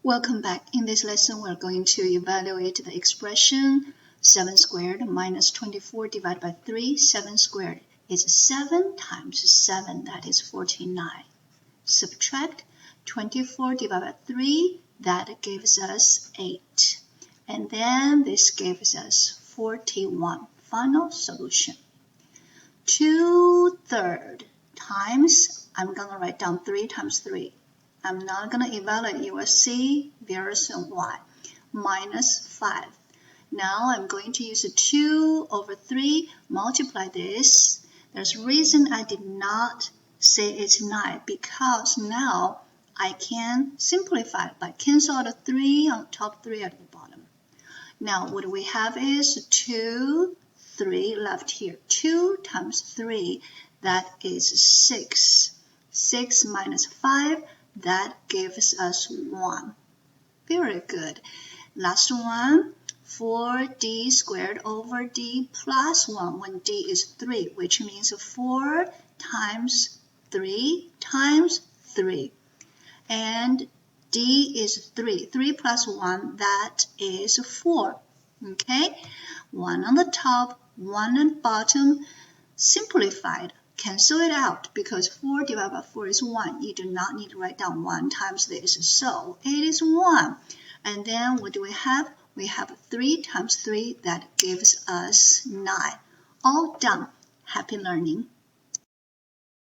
Welcome back. In this lesson, we're going to evaluate the expression 7 squared minus 24 divided by 3. 7 squared is 7 times 7, that is 49. Subtract 24 divided by 3, that gives us 8. And then this gives us 41. Final solution. 2/3 times, I'm going to write down 3 times 3. I'm not going to evaluate, you will see very soon why. Minus 5. Now I'm going to use 2 over 3, multiply this. There's a reason I did not say it's 9, because now I can simplify by cancel out a 3 on top, 3 at the bottom. Now what we have is 2, 3 left here. 2 times 3, that is 6. 6 minus 5. That gives us 1. Very good. Last one, 4d squared over d plus 1 when d is 3, which means 4 times 3 times 3. And d is 3. 3 plus 1, that is 4. Okay? 1 on the top, 1 on the bottom. Simplified. Cancel it out because 4 divided by 4 is 1. You do not need to write down 1 times this. So it is 1. And then what do we have? We have 3 times 3. That gives us 9. All done. Happy learning.